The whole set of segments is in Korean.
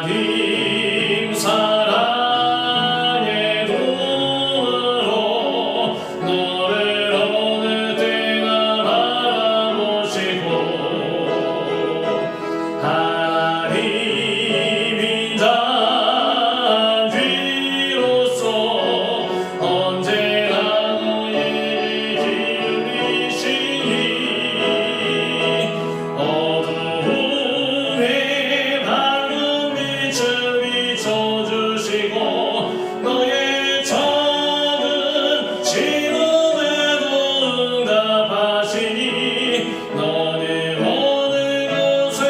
하나님 사랑의 눈으로 너를 어느 때나 바라보시고 하나님인 자비로소 언제나 너에게 기울이시니 어두움에 밝은 빛을 비춰주시고 너의 작은 신음에도 응답하시니 너는 어느 곳에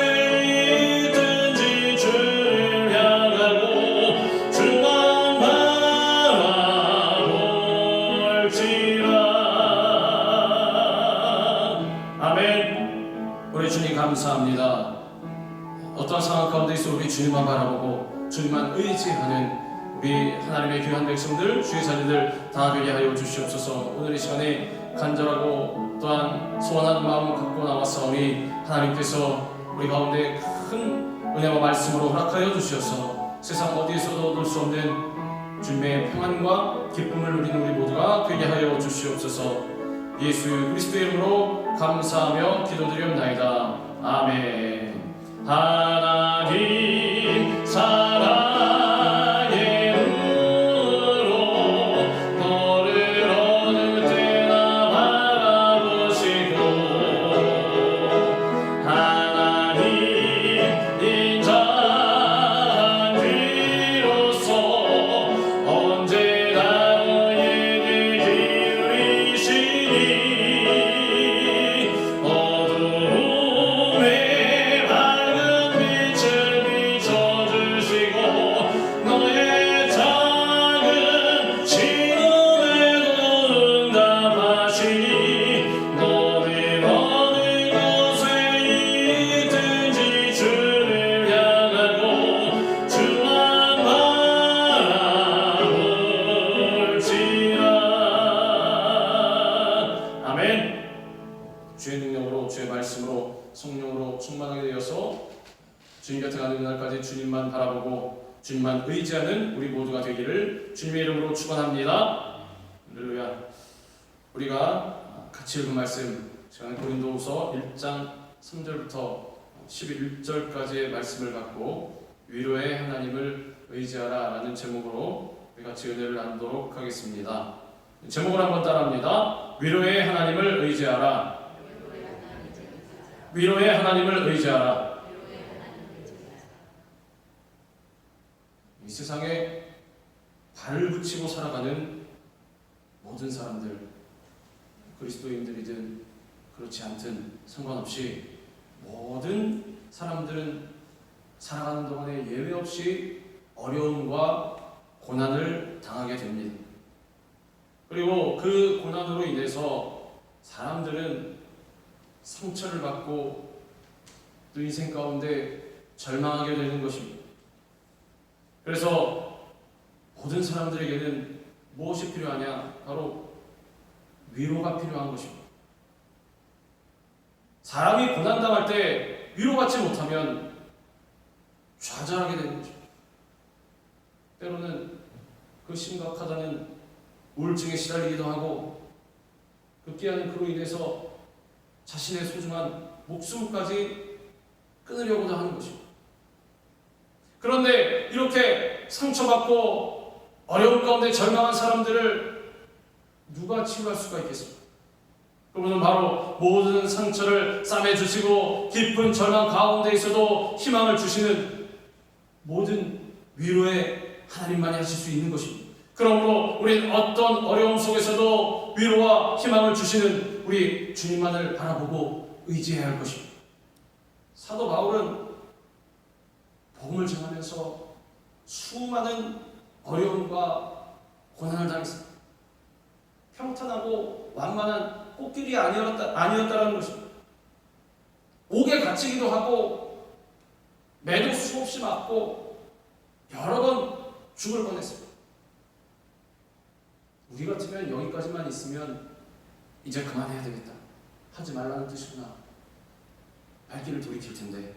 있든지 주를 향하고 주만 바라볼지라. 아멘. 우리 주님 감사합니다. 어떠한 상황 가운데 있어 우리 주님만 바라보고 주님만 의지하는 우리 하나님의 귀한 백성들, 주의 자녀들 다 되게 하여 주시옵소서. 오늘 이 시간에 간절하고 또한 소원하는 마음을 갖고 나왔사오니 하나님께서 우리 가운데 큰 은혜와 말씀으로 허락하여 주시어서 세상 어디에서도 얻을 수 없는 주님의 평안과 기쁨을 누리는 우리 모두가 되게 하여 주시옵소서. 예수 그리스도의 이름으로 감사하며 기도드리옵나이다. 아멘. 하나님 사랑의 눈으로 너를 어느 때나 바라보시고 하나님 인자한 비로소 언제나 너에게 기울이시니 어두움에 밝은 빛을 비춰주시고 너의 작은 신음에도 응답하시니 너는 어느 곳에 있든지 주를 향하고 주만 바라볼지라. 아멘. 주의 능력으로 주의 말씀으로 성령으로 충만하게 되어서 주님 곁에 가는 날까지 주님만 바라보고 주님만 의지하는 우리 모두가 되기를 주님의 이름으로 축원합니다. 할렐루야. 우리가 같이 읽은 말씀 시간 고린도후서 1장 3절부터 11절까지의 말씀을 갖고 위로의 하나님을 의지하라 라는 제목으로 우리 같이 은혜를 나누도록 하겠습니다. 제목을 한번 따라합니다. 위로의 하나님을 의지하라. 위로의 하나님을 의지하라. 이 세상에 발을 붙이고 살아가는 모든 사람들, 그리스도인들이든 그렇지 않든 상관없이 모든 사람들은 살아가는 동안에 예외 없이 어려움과 고난을 당하게 됩니다. 그리고 그 고난으로 인해서 사람들은 상처를 받고 또 인생 가운데 절망하게 되는 것입니다. 그래서 모든 사람들에게는 무엇이 필요하냐? 바로 위로가 필요한 것입니다. 사람이 고난당할 때 위로받지 못하면 좌절하게 되는 것입니다. 때로는 그 심각하다는 우울증에 시달리기도 하고 급기야는 그로 인해서 자신의 소중한 목숨까지 끊으려고도 하는 것입니다. 그런데 이렇게 상처받고 어려움 가운데 절망한 사람들을 누가 치유할 수가 있겠습니까? 그분은 바로 모든 상처를 싸매주시고 깊은 절망 가운데 있어도 희망을 주시는 모든 위로의 하나님만이 하실 수 있는 것입니다. 그러므로 우리는 어떤 어려움 속에서도 위로와 희망을 주시는 우리 주님만을 바라보고 의지해야 할 것입니다. 사도 바울은 복음을 전하면서 수많은 어려움과 고난을 당했습니다. 평탄하고 완만한 꽃길이 아니었다는 것입니다. 옥에 갇히기도 하고 매도 수없이 맞고 여러 번 죽을 뻔했습니다. 우리 같으면 여기까지만 있으면 이제 그만해야 되겠다, 하지 말라는 뜻이구나, 발길을 돌이킬 텐데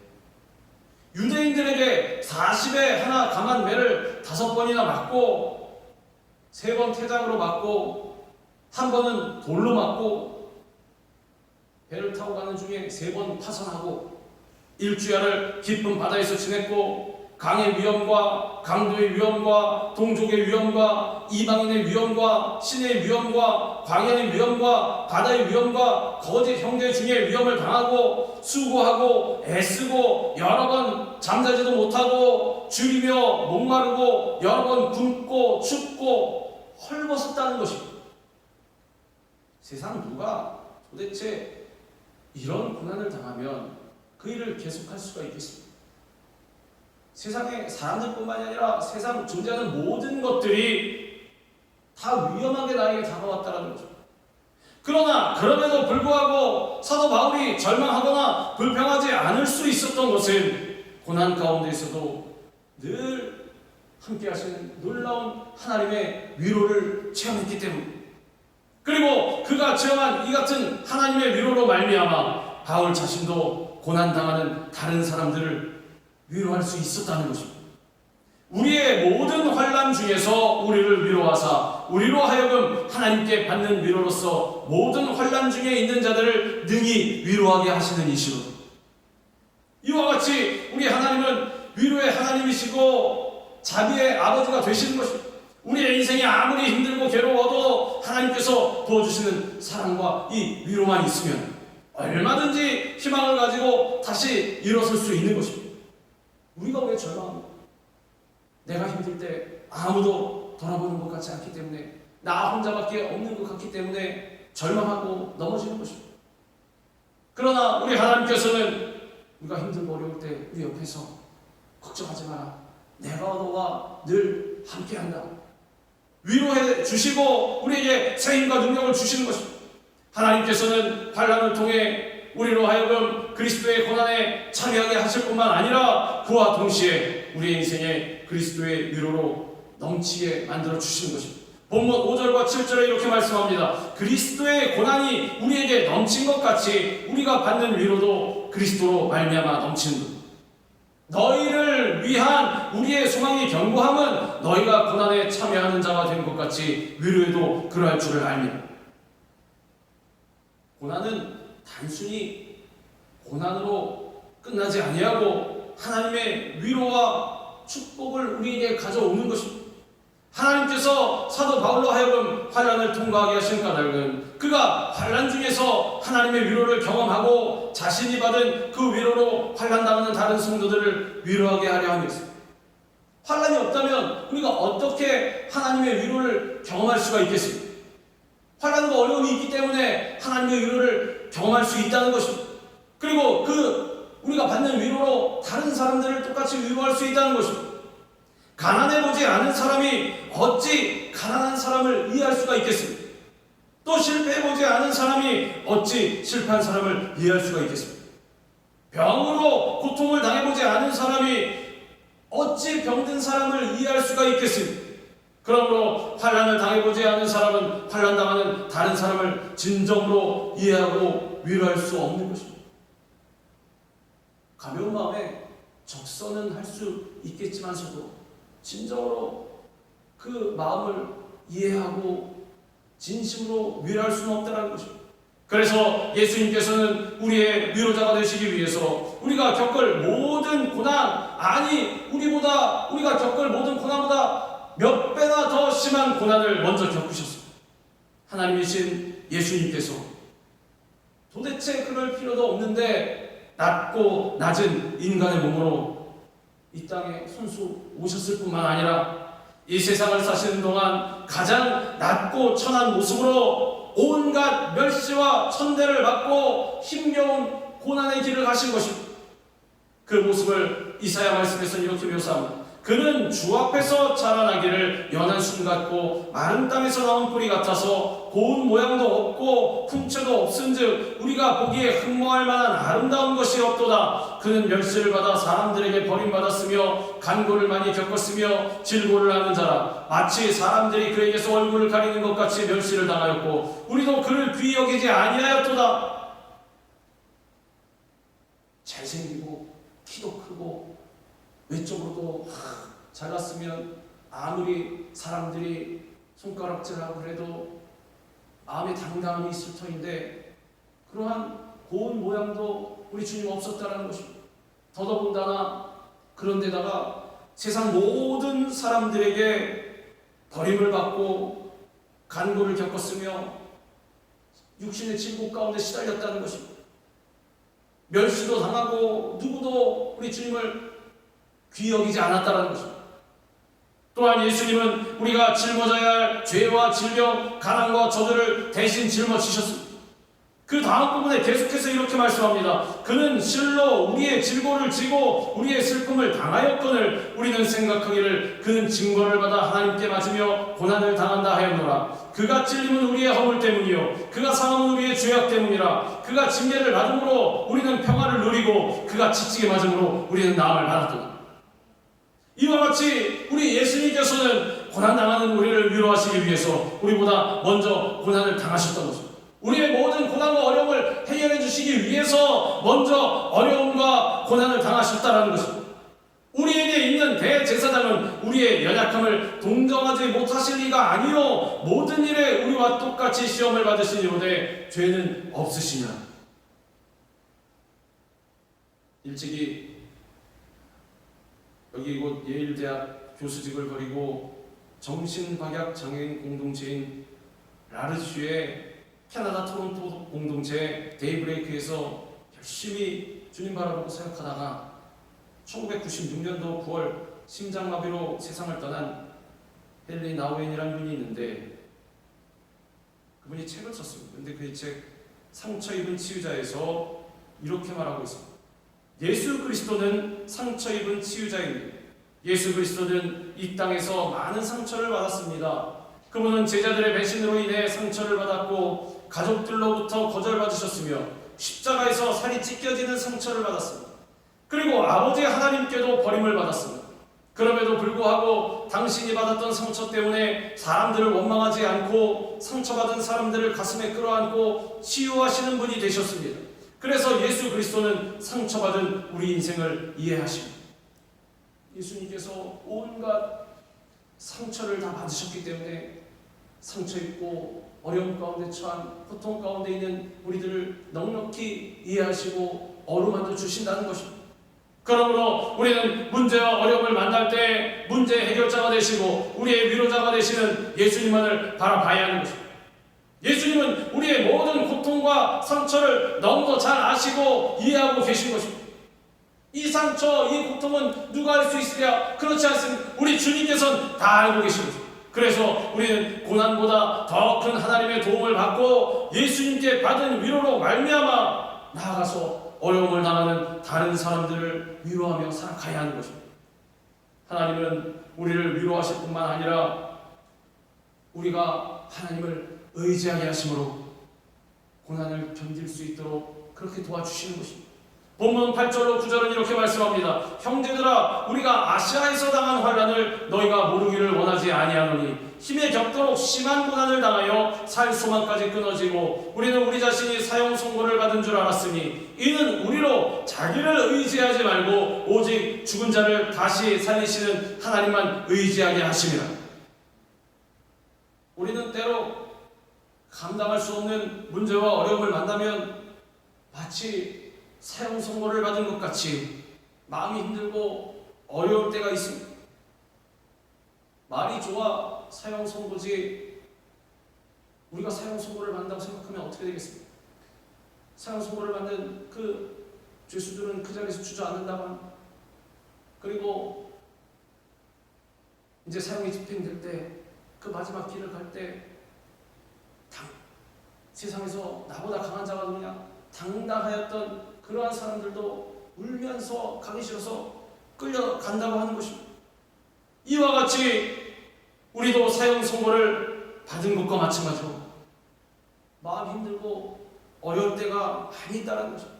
유대인들에게 40에 하나 강한 매를 5번이나 맞고 3번 태장으로 맞고 1번은 돌로 맞고 배를 타고 가는 중에 3번 파선하고 일주일을 깊은 바다에서 지냈고 강의 위험과 강도의 위험과 동족의 위험과 이방인의 위험과 신의 위험과 광야의 위험과 바다의 위험과 거짓 형제 중에 위험을 당하고 수고하고 애쓰고 여러 번 잠자지도 못하고 줄이며 목마르고 여러 번 굶고 춥고 헐벗었다는 것입니다. 세상 누가 도대체 이런 고난을 당하면 그 일을 계속할 수가 있겠습니까? 세상의 사람들뿐만이 아니라 세상 존재하는 모든 것들이 다 위험하게 나에게 다가왔다는 거죠. 그러나 그럼에도 불구하고 사도 바울이 절망하거나 불평하지 않을 수 있었던 것은 고난 가운데에서도 늘 함께 하시는 놀라운 하나님의 위로를 체험했기 때문입니다. 그리고 그가 체험한 이 같은 하나님의 위로로 말미암아 바울 자신도 고난당하는 다른 사람들을 위로할 수 있었다는 것입니다. 우리의 모든 환난 중에서 우리를 위로하사 우리로 하여금 하나님께 받는 위로로서 모든 환난 중에 있는 자들을 능히 위로하게 하시는 이시로 이와 같이 우리 하나님은 위로의 하나님이시고 자비의 아버지가 되시는 것입니다. 우리의 인생이 아무리 힘들고 괴로워도 하나님께서 도와주시는 사랑과 이 위로만 있으면 얼마든지 희망을 가지고 다시 일어설 수 있는 것입니다. 우리가 왜 절망합니까? 내가 힘들 때 아무도 돌아보는 것 같지 않기 때문에 나 혼자밖에 없는 것 같기 때문에 절망하고 넘어지는 것입니다. 그러나 우리 하나님께서는 우리가 힘들고 어려울 때 우리 옆에서 걱정하지 마라. 내가 너와 늘 함께한다. 위로해 주시고 우리에게 새 힘과 능력을 주시는 것입니다. 하나님께서는 환난을 통해 우리로 하여금 그리스도의 고난에 참여하게 하실 뿐만 아니라 그와 동시에 우리의 인생에 그리스도의 위로로 넘치게 만들어 주시는 것입니다. 본문 5절과 7절에 이렇게 말씀합니다. 그리스도의 고난이 우리에게 넘친 것 같이 우리가 받는 위로도 그리스도로 말미암아 넘치는 것. 너희를 위한 우리의 소망이 견고함은 너희가 고난에 참여하는 자가 된 것 같이 위로에도 그러할 줄을 압니다. 고난은 단순히 고난으로 끝나지 아니하고 하나님의 위로와 축복을 우리에게 가져오는 것입니다. 하나님께서 사도 바울로 하여금 환난을 통과하게 하신 까닭은 그가 환난 중에서 하나님의 위로를 경험하고 자신이 받은 그 위로로 환난당하는 다른 성도들을 위로하게 하려 함이었습니다. 환난이 없다면 우리가 어떻게 하나님의 위로를 경험할 수가 있겠습니까? 환난과 어려움이 있기 때문에 하나님의 위로를 경험할 수 있다는 것입니다. 그리고 우리가 받는 위로로 다른 사람들을 똑같이 위로할 수 있다는 것입니다. 가난해보지 않은 사람이 어찌 가난한 사람을 이해할 수가 있겠습니까? 또 실패해보지 않은 사람이 어찌 실패한 사람을 이해할 수가 있겠습니까? 병으로 고통을 당해보지 않은 사람이 어찌 병든 사람을 이해할 수가 있겠습니까? 그러므로 환난을 당해보지 않은 사람은 환난당하는 다른 사람을 진정으로 이해하고 위로할 수 없는 것입니다. 가벼운 마음에 적선은 할 수 있겠지만서도 진정으로 그 마음을 이해하고 진심으로 위로할 수는 없다는 것입니다. 그래서 예수님께서는 우리의 위로자가 되시기 위해서 우리가 겪을 모든 고난, 아니 우리가 겪을 모든 고난보다 몇 배나 더 심한 고난을 먼저 겪으셨습니다. 하나님이신 예수님께서 도대체 그럴 필요도 없는데 낮고 낮은 인간의 몸으로 이 땅에 손수 오셨을 뿐만 아니라 이 세상을 사시는 동안 가장 낮고 천한 모습으로 온갖 멸시와 천대를 받고 힘겨운 고난의 길을 가신 것입니다. 그 모습을 이사야 말씀에서는 이렇게 묘사합니다. 그는 주 앞에서 자라나기를 연한 순 같고 마른 땅에서 나온 뿌리 같아서 고운 모양도 없고 풍채도 없은즉 우리가 보기에 흠모할 만한 아름다운 것이 없도다. 그는 멸시를 받아 사람들에게 버림받았으며 간고를 많이 겪었으며 질고를 하는 자라. 마치 사람들이 그에게서 얼굴을 가리는 것 같이 멸시를 당하였고 우리도 그를 귀히 여기지 아니하였도다. 잘생기고 키도 크고 외적으로도 잘났으면 아무리 사람들이 손가락질하고 그래도 마음에 당당함이 있을 터인데 그러한 고운 모양도 우리 주님 없었다라는 것입니다. 더더군다나 그런데다가 세상 모든 사람들에게 버림을 받고 간고를 겪었으며 육신의 질곡 가운데 시달렸다는 것입니다. 멸시도 당하고 누구도 우리 주님을 귀히 여기지 않았다는 것입니다. 또한 예수님은 우리가 짊어져야 할 죄와 질병, 가난과 저주를 대신 짊어지셨습니다. 그 다음 부분에 계속해서 이렇게 말씀합니다. 그는 실로 우리의 질고를 지고 우리의 슬픔을 당하였거늘 우리는 생각하기를 그는 징벌을 받아 하나님께 맞으며 고난을 당한다 하였노라. 그가 찔림은 우리의 허물 때문이요 그가 상함은 우리의 죄악 때문이라. 그가 징계를 받음으로 우리는 평화를 누리고 그가 치치게 맞음으로 우리는 나음을 받았도다. 이와 같이 우리 예수님께서는 고난당하는 우리를 위로하시기 위해서 우리보다 먼저 고난을 당하셨던 것입니다. 우리의 모든 고난과 어려움을 해결해 주시기 위해서 먼저 어려움과 고난을 당하셨다는 것입니다. 우리에게 있는 대제사장은 우리의 연약함을 동정하지 못하실 리가 아니요 모든 일에 우리와 똑같이 시험을 받으시니로되 죄는 없으시냐. 일찍이 여기 곧 예일대학 교수직을 버리고 정신박약 장애인 공동체인 라르슈의 캐나다 토론토 공동체 데이브레이크에서 열심히 주님 바라보고 사역하다가 1996년도 9월 심장마비로 세상을 떠난 헨리 나우엔이라는 분이 있는데 그분이 책을 썼습니다. 그런데 그 책 상처 입은 치유자에서 이렇게 말하고 있습니다. 예수 그리스도는 상처 입은 치유자입니다. 예수 그리스도는 이 땅에서 많은 상처를 받았습니다. 그분은 제자들의 배신으로 인해 상처를 받았고 가족들로부터 거절받으셨으며 십자가에서 살이 찢겨지는 상처를 받았습니다. 그리고 아버지 하나님께도 버림을 받았습니다. 그럼에도 불구하고 당신이 받았던 상처 때문에 사람들을 원망하지 않고 상처받은 사람들을 가슴에 끌어안고 치유하시는 분이 되셨습니다. 그래서 예수 그리스도는 상처받은 우리 인생을 이해하십니다. 예수님께서 온갖 상처를 다 받으셨기 때문에 상처 입고 어려움 가운데 처한 고통 가운데 있는 우리들을 넉넉히 이해하시고 어루만져 주신다는 것입니다. 그러므로 우리는 문제와 어려움을 만날 때 문제 해결자가 되시고 우리의 위로자가 되시는 예수님만을 바라봐야 하는 것입니다. 예수님은 우리의 모든 고통과 상처를 너무도 잘 아시고 이해하고 계신 것입니다. 이 상처, 이 고통은 누가 알 수 있으랴? 그렇지 않습니다. 우리 주님께서는 다 알고 계신 것입니다. 그래서 우리는 고난보다 더 큰 하나님의 도움을 받고 예수님께 받은 위로로 말미암아 나아가서 어려움을 당하는 다른 사람들을 위로하며 살아가야 하는 것입니다. 하나님은 우리를 위로하실 뿐만 아니라 우리가 하나님을 의지하게 하심으로 고난을 견딜 수 있도록 그렇게 도와주시는 것입니다. 본문 8절로 9절은 이렇게 말씀합니다. 형제들아 우리가 아시아에서 당한 환난을 너희가 모르기를 원하지 아니하노니 힘에 겹도록 심한 고난을 당하여 살 소망까지 끊어지고 우리는 우리 자신이 사형 선고를 받은 줄 알았으니 이는 우리로 자기를 의지하지 말고 오직 죽은 자를 다시 살리시는 하나님만 의지하게 하심이라. 우리는 때로 감당할 수 없는 문제와 어려움을 만나면 마치 사형 선고를 받은 것 같이 마음이 힘들고 어려울 때가 있습니다. 말이 좋아 사형 선고지 우리가 사형 선고를 받는다고 생각하면 어떻게 되겠습니까? 사형 선고를 받는 그 죄수들은 그 자리에서 주저앉는다만 그리고 이제 사형이 집행될 때 그 마지막 길을 갈 때 세상에서 나보다 강한 자가 누구냐? 당당하였던 그러한 사람들도 울면서 가기 싫어서 끌려간다고 하는 것입니다. 이와 같이 우리도 사형 선고를 받은 것과 마찬가지로 마음 힘들고 어려울 때가 많이 있다는 것입니다.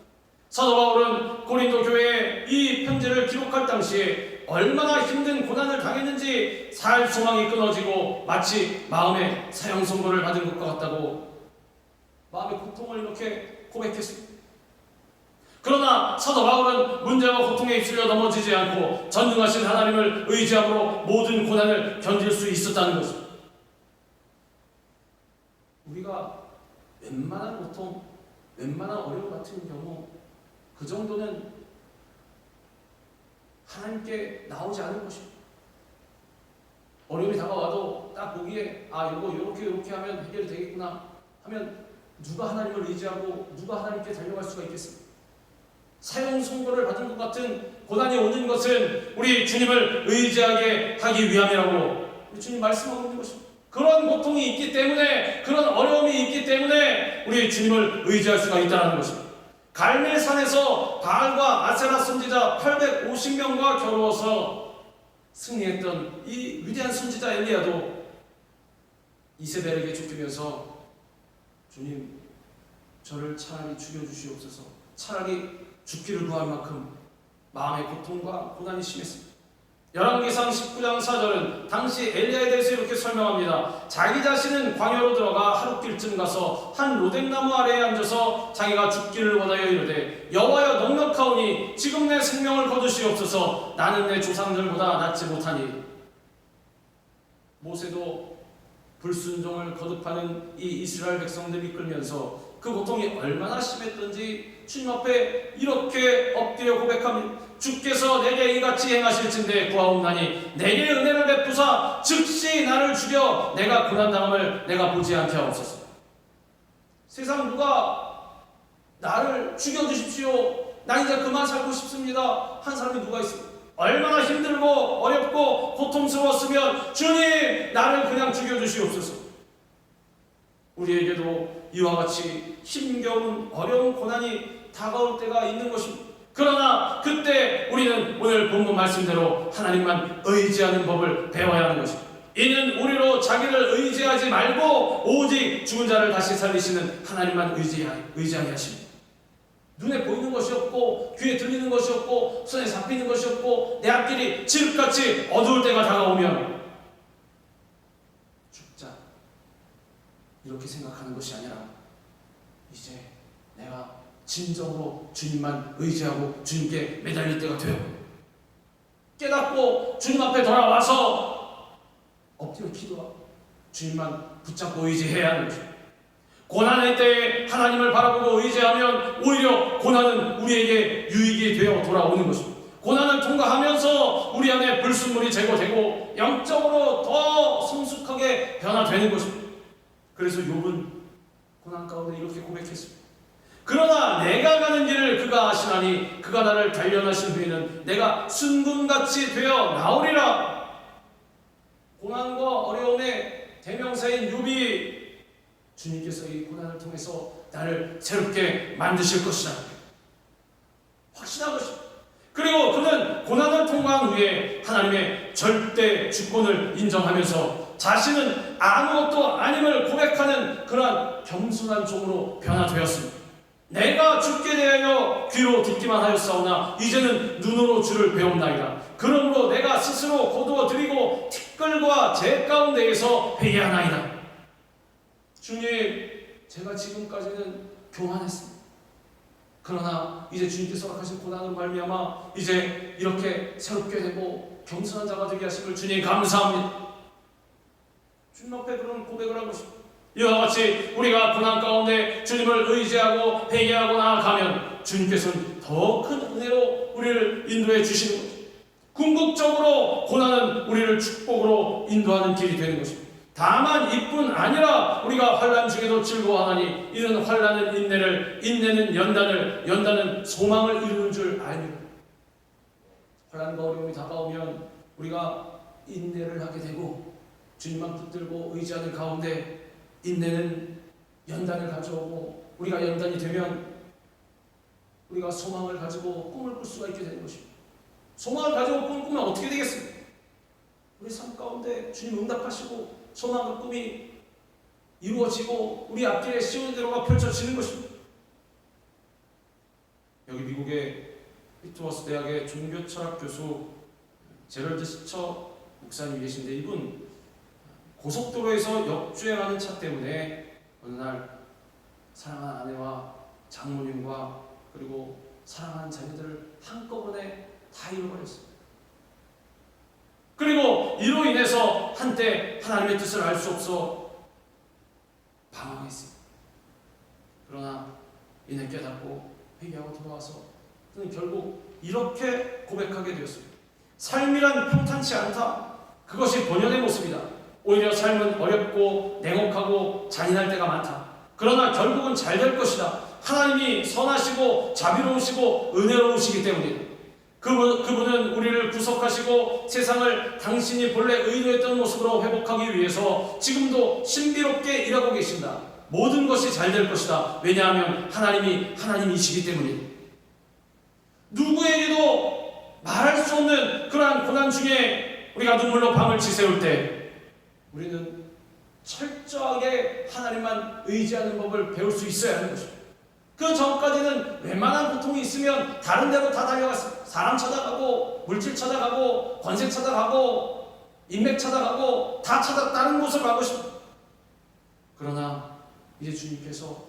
사도 바울은 고린도 교회에 이 편지를 기록할 당시에 얼마나 힘든 고난을 당했는지 살 소망이 끊어지고 마치 마음에 사형 선고를 받은 것과 같다고 마음의 고통을 이렇게 고백했습니다. 그러나 사도 바울은 문제와 고통에 휩쓸려 넘어지지 않고 전능하신 하나님을 의지함으로 모든 고난을 견딜 수 있었다는 것입니다. 우리가 웬만한 고통, 웬만한 어려움 같은 경우 그 정도는 하나님께 나오지 않은 것입니다. 어려움이 다가와도 딱 보기에 이거 이렇게 하면 해결이 되겠구나 하면 누가 하나님을 의지하고 누가 하나님께 달려갈 수가 있겠습니까? 사형 선고를 받은 것 같은 고난이 오는 것은 우리 주님을 의지하게 하기 위함이라고 우리 주님 말씀하고 있는 것입니다. 그런 고통이 있기 때문에, 그런 어려움이 있기 때문에 우리 주님을 의지할 수가 있다는 것입니다. 갈멜산에서 바알과 아세라 선지자 850명과 겨루어서 승리했던 이 위대한 선지자 엘리야도 이세벨에게 쫓기면서 주님, 저를 차라리 죽여주시옵소서, 차라리 죽기를 구할 만큼 마음의 고통과 고난이 심했습니다. 열왕기상 19장 4절은 당시 엘리야에 대해서 이렇게 설명합니다. 자기 자신은 광야로 들어가 하룻길쯤 가서 한 로뎀나무 아래에 앉아서 자기가 죽기를 원하여 이르되 여호와여 넉넉하오니 지금 내 생명을 거두시옵소서, 나는 내 조상들보다 낫지 못하니. 모세도 불순종을 거듭하는 이 이스라엘 백성들 이끌면서 그 고통이 얼마나 심했던지 주님 앞에 이렇게 엎드려 고백합니다. 주께서 내게 이같이 행하실진대 구하옵나니 내게 은혜를 베푸사 즉시 나를 죽여 내가 고난당함을 내가 보지 않게 하옵소서. 세상 누가 나를 죽여주십시오, 나 이제 그만 살고 싶습니다 한 사람이 누가 있습니까? 얼마나 힘들고 어렵고 고통스러웠으면 주님 나를 그냥 죽여주시옵소서. 우리에게도 이와 같이 힘겨운 어려운 고난이 다가올 때가 있는 것입니다. 그러나 그때 우리는 오늘 본문 말씀대로 하나님만 의지하는 법을 배워야 하는 것입니다. 이는 우리로 자기를 의지하지 말고 오직 죽은 자를 다시 살리시는 하나님만 의지하게 하십니다. 눈에 보이는 것이 없고 귀에 들리는 것이 없고 손에 잡히는 것이 없고 내 앞길이 칠흑같이 어두울 때가 다가오면 죽자 이렇게 생각하는 것이 아니라 이제 내가 진정으로 주님만 의지하고 주님께 매달릴 때가 되어 깨닫고 주님 앞에 돌아와서 엎드려 기도하고 주님만 붙잡고 의지해야 하는 것입니다. 고난의 때에 하나님을 바라보고 의지하면 오히려 고난은 우리에게 유익이 되어 돌아오는 것입니다. 고난을 통과하면서 우리 안에 불순물이 제거되고 영적으로 더 성숙하게 변화되는 것입니다. 그래서 욥은 고난 가운데 이렇게 고백했습니다. 그러나 내가 가는 길을 그가 아시나니 그가 나를 단련하신 후에는 내가 순금같이 되어 나오리라. 고난과 어려움의 대명사인 욥이 주님께서 이 고난을 통해서 나를 새롭게 만드실 것이다 확신한 것입니다. 그리고 그는 고난을 통과한 후에 하나님의 절대 주권을 인정하면서 자신은 아무것도 아님을 고백하는 그러한 겸손한 종으로 변화되었습니다. 내가 주께 대하여 귀로 듣기만 하였사오나 이제는 눈으로 주를 배움나이다. 그러므로 내가 스스로 거두어 드리고 티끌과 재 가운데에서 회개하나이다. 주님, 제가 지금까지는 교만했습니다. 그러나 이제 주님께서 허락하신 고난으로 말미암아 이제 이렇게 새롭게 되고 겸손한 자가 되게 하심을 주님 감사합니다. 주님 앞에 그런 고백을 하고 싶습니다. 이와 같이 우리가 고난 가운데 주님을 의지하고 회개하고 나아가면 주님께서는 더 큰 은혜로 우리를 인도해 주시는 것입니다. 궁극적으로 고난은 우리를 축복으로 인도하는 길이 되는 것입니다. 다만 이뿐 아니라 우리가 환난 중에도 즐거워하나니 이는 환난은 인내를, 인내는 연단을, 연단은 소망을 이루는 줄 알미라. 환난과 어려움이 다가오면 우리가 인내를 하게 되고 주님만 붙들고 의지하는 가운데 인내는 연단을 가져오고 우리가 연단이 되면 우리가 소망을 가지고 꿈을 꿀 수가 있게 되는 것입니다. 소망을 가지고 꿈을 꾸면 어떻게 되겠습니까? 우리 삶 가운데 주님 응답하시고 소망과 꿈이 이루어지고 우리 앞길에 시온 대로가 펼쳐지는 것입니다. 여기 미국의 휘트워스 대학의 종교철학 교수 제럴드 스처 목사님이 계신데 이분 고속도로에서 역주행하는 차 때문에 어느 날 사랑하는 아내와 장모님과 그리고 사랑하는 자녀들을 한꺼번에 다 잃어버렸어요. 그리고 이로 인해서 한때 하나님의 뜻을 알 수 없어 방황했어요. 그러나 이내 깨닫고 회개하고 돌아와서 그는 결국 이렇게 고백하게 되었어요. 삶이란 평탄치 않다. 그것이 본연의 모습이다. 오히려 삶은 어렵고 냉혹하고 잔인할 때가 많다. 그러나 결국은 잘 될 것이다. 하나님이 선하시고 자비로우시고 은혜로우시기 때문이다. 그분은 우리를 구속하시고 세상을 당신이 본래 의도했던 모습으로 회복하기 위해서 지금도 신비롭게 일하고 계신다. 모든 것이 잘 될 것이다. 왜냐하면 하나님이시기 때문이다. 누구에게도 말할 수 없는 그러한 고난 중에 우리가 눈물로 밤을 지새울 때 우리는 철저하게 하나님만 의지하는 법을 배울 수 있어야 하는 것입니다. 그 전까지는 웬만한 고통이 있으면 다른 데로 다 달려갔어요. 사람 찾아가고 물질 찾아가고 권세 찾아가고 인맥 찾아가고 다른 곳을 가고 싶어요. 그러나 이제 주님께서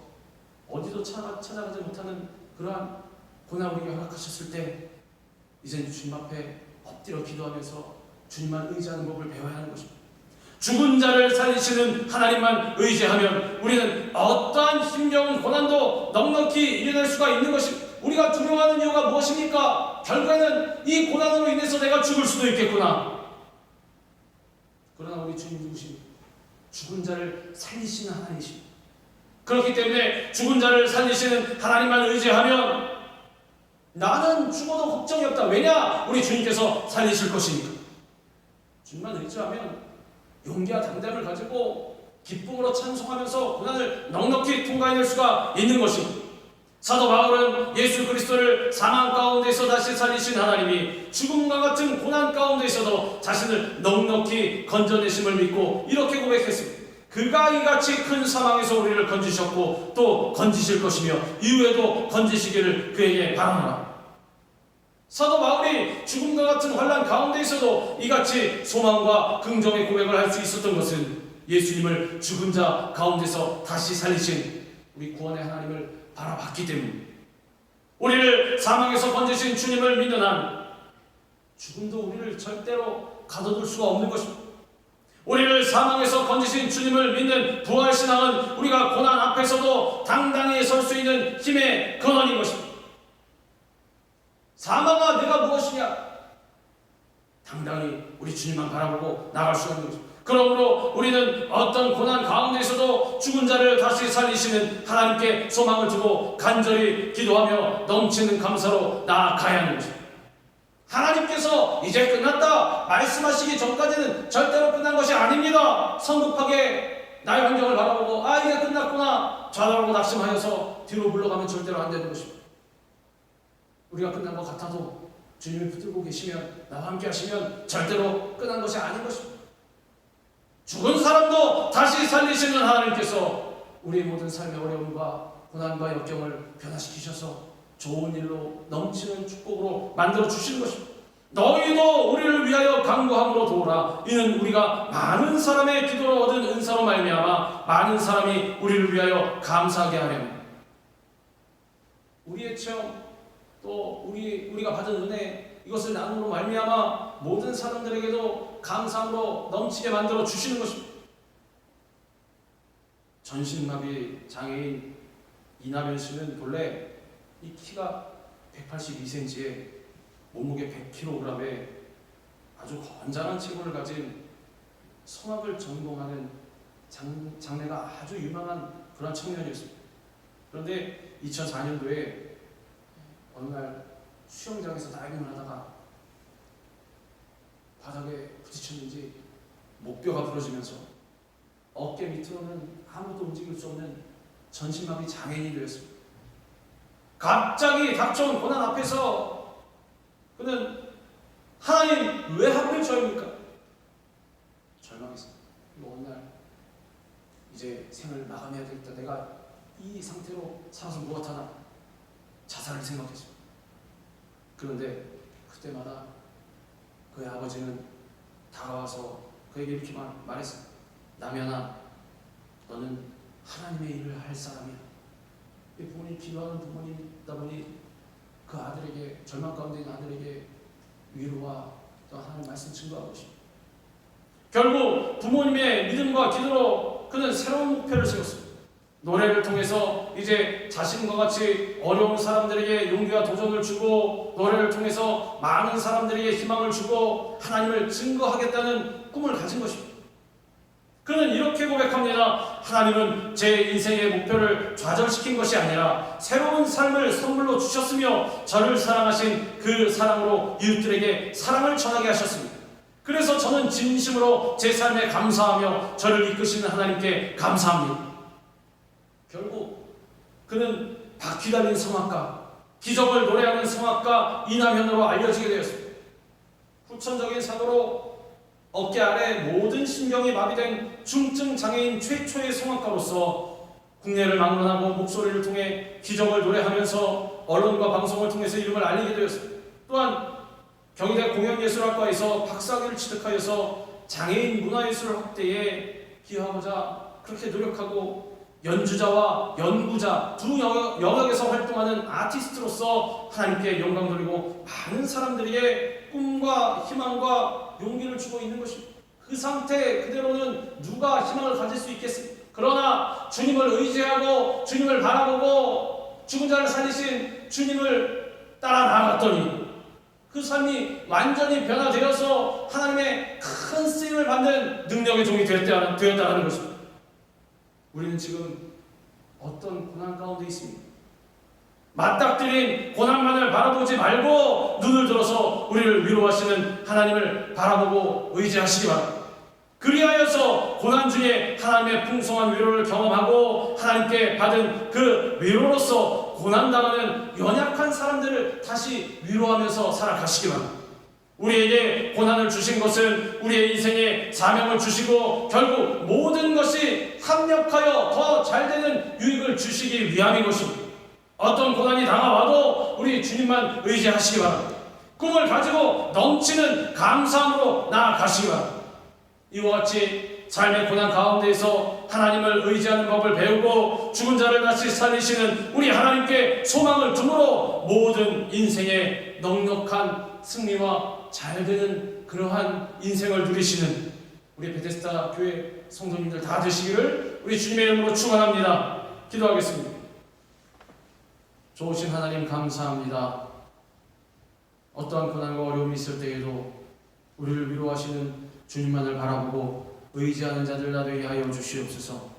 어디도 찾아가지 못하는 그러한 고난 우리에게 허락하셨을 때 이제는 주님 앞에 엎드려 기도하면서 주님만 의지하는 법을 배워야 하는 것입니다. 죽은 자를 살리시는 하나님만 의지하면 우리는 어떠한 힘겨운 고난도 넉넉히 이겨낼 수가 있는 것입니다. 우리가 두려워하는 이유가 무엇입니까? 결국에는 이 고난으로 인해서 내가 죽을 수도 있겠구나. 그러나 우리 주님 누구십니까? 죽은 자를 살리시는 하나님이십니다. 그렇기 때문에 죽은 자를 살리시는 하나님만 의지하면 나는 죽어도 걱정이 없다. 왜냐? 우리 주님께서 살리실 것이니까. 주님만 의지하면 용기와 당담을 가지고 기쁨으로 찬송하면서 고난을 넉넉히 통과해낼 수가 있는 것입니다. 사도 바울은 예수 그리스도를 사망 가운데서 다시 살리신 하나님이 죽음과 같은 고난 가운데서도 자신을 넉넉히 건져내심을 믿고 이렇게 고백했습니다. 그가 이같이 큰 사망에서 우리를 건지셨고 또 건지실 것이며 이후에도 건지시기를 그에게 바라노라. 사도 바울이 죽음과 같은 환난 가운데에서도 이같이 소망과 긍정의 고백을 할 수 있었던 것은 예수님을 죽은 자 가운데서 다시 살리신 우리 구원의 하나님을 바라봤기 때문입니다. 우리를 사망에서 건지신 주님을 믿는 한 죽음도 우리를 절대로 가둬둘 수가 없는 것입니다. 우리를 사망에서 건지신 주님을 믿는 부활신앙은 우리가 고난 앞에서도 당당히 설 수 있는 힘의 근원인 것입니다. 사망아 내가 무엇이냐? 당당히 우리 주님만 바라보고 나갈 수 있는 것입니다. 그러므로 우리는 어떤 고난 가운데서도 죽은 자를 다시 살리시는 하나님께 소망을 두고 간절히 기도하며 넘치는 감사로 나아가야 하는 것입니다. 하나님께서 이제 끝났다 말씀하시기 전까지는 절대로 끝난 것이 아닙니다. 성급하게 나의 환경을 바라보고 이제 끝났구나 좌절하고 낙심하여서 뒤로 물러가면 절대로 안 되는 것입니다. 우리가 끝난 것 같아도 주님이 붙들고 계시면 나와 함께 하시면 절대로 끝난 것이 아닌 것입니다. 죽은 사람도 다시 살리시는 하나님께서 우리의 모든 삶의 어려움과 고난과 역경을 변화시키셔서 좋은 일로 넘치는 축복으로 만들어 주시는 것입니다. 너희도 우리를 위하여 간구함으로 도우라. 이는 우리가 많은 사람의 기도로 얻은 은사로 말미암아 많은 사람이 우리를 위하여 감사하게 하려면 우리의 체험 또 우리가 받은 은혜 이것을 나눔으로 말미암아 모든 사람들에게도 감사함으로 넘치게 만들어 주시는 것입니다. 전신마비 장애인 이나변 씨는 본래 이 키가 182cm에 몸무게 100kg에 아주 건장한 체구를 가진 성악을 전공하는 장래가 아주 유망한 그런 청년이었습니다. 그런데 2004년도에 어느 날 수영장에서 다이빙을 하다가 바닥에 부딪혔는지 목뼈가 부러지면서 어깨 밑으로는 아무도 움직일 수 없는 전신마비 장애인이 되었습니다. 갑자기 닥쳐온 고난 앞에서 그는 하나님 왜 하필 저입니까? 절망했습니다. 어느 날 이제 생을 마감해야 되겠다. 내가 이 상태로 살아서 무엇하나 자살을 생각했습니다. 그런데 그때마다 그의 아버지는 다가와서 그에게 이렇게 말했습니다. 남연아, 너는 하나님의 일을 할 사람이야. 부모님 기도하는 부모님이다 보니 그 아들에게, 절망 가운데 있는 아들에게 위로와 또 하나님의 말씀 증거하고 있습니다. 결국 부모님의 믿음과 기도로 그는 새로운 목표를 세웠습니다. 노래를 통해서 이제 자신과 같이 어려운 사람들에게 용기와 도전을 주고, 노래를 통해서 많은 사람들에게 희망을 주고 하나님을 증거하겠다는 꿈을 가진 것입니다. 그는 이렇게 고백합니다. 하나님은 제 인생의 목표를 좌절시킨 것이 아니라 새로운 삶을 선물로 주셨으며 저를 사랑하신 그 사랑으로 이웃들에게 사랑을 전하게 하셨습니다. 그래서 저는 진심으로 제 삶에 감사하며 저를 이끄시는 하나님께 감사합니다. 결국 그는 바퀴 달린 성악가, 기적을 노래하는 성악가 이남현으로 알려지게 되었습니다. 후천적인 사고로 어깨 아래 모든 신경이 마비된 중증 장애인 최초의 성악가로서 국내를 방문하고 목소리를 통해 기적을 노래하면서 언론과 방송을 통해서 이름을 알리게 되었습니다. 또한 경희대 공연예술학과에서 박사학위를 취득하여서 장애인 문화예술 확대에 기여하고자 그렇게 노력하고, 연주자와 연구자 두 영역에서 활동하는 아티스트로서 하나님께 영광 돌리고 많은 사람들에게 꿈과 희망과 용기를 주고 있는 것입니다. 그 상태 그대로는 누가 희망을 가질 수 있겠습니까? 그러나 주님을 의지하고 주님을 바라보고 죽은 자를 살리신 주님을 따라 나아갔더니 그 삶이 완전히 변화되어서 하나님의 큰 쓰임을 받는 능력의 종이 되었다는 것입니다. 우리는 지금 어떤 고난 가운데 있습니까? 맞닥뜨린 고난만을 바라보지 말고 눈을 들어서 우리를 위로하시는 하나님을 바라보고 의지하시기 바랍니다. 그리하여서 고난 중에 하나님의 풍성한 위로를 경험하고 하나님께 받은 그 위로로서 고난당하는 연약한 사람들을 다시 위로하면서 살아가시기 바랍니다. 우리에게 고난을 주신 것은 우리의 인생에 사명을 주시고 결국 모든 것이 합력하여 더 잘되는 유익을 주시기 위함인 것입니다. 어떤 고난이 다가와도 우리 주님만 의지하시기 바랍니다. 꿈을 가지고 넘치는 감사함으로 나아가시기 바랍니다. 이와 같이 삶의 고난 가운데에서 하나님을 의지하는 법을 배우고 죽은 자를 다시 살리시는 우리 하나님께 소망을 둠으로 모든 인생의 넉넉한 승리와 잘되는 그러한 인생을 누리시는 우리 베데스다 교회 성도님들 다 되시기를 우리 주님의 이름으로 축원합니다. 기도하겠습니다. 좋으신 하나님 감사합니다. 어떠한 고난과 어려움이 있을 때에도 우리를 위로하시는 주님만을 바라보고 의지하는 자들 다 되게 하여 주시옵소서.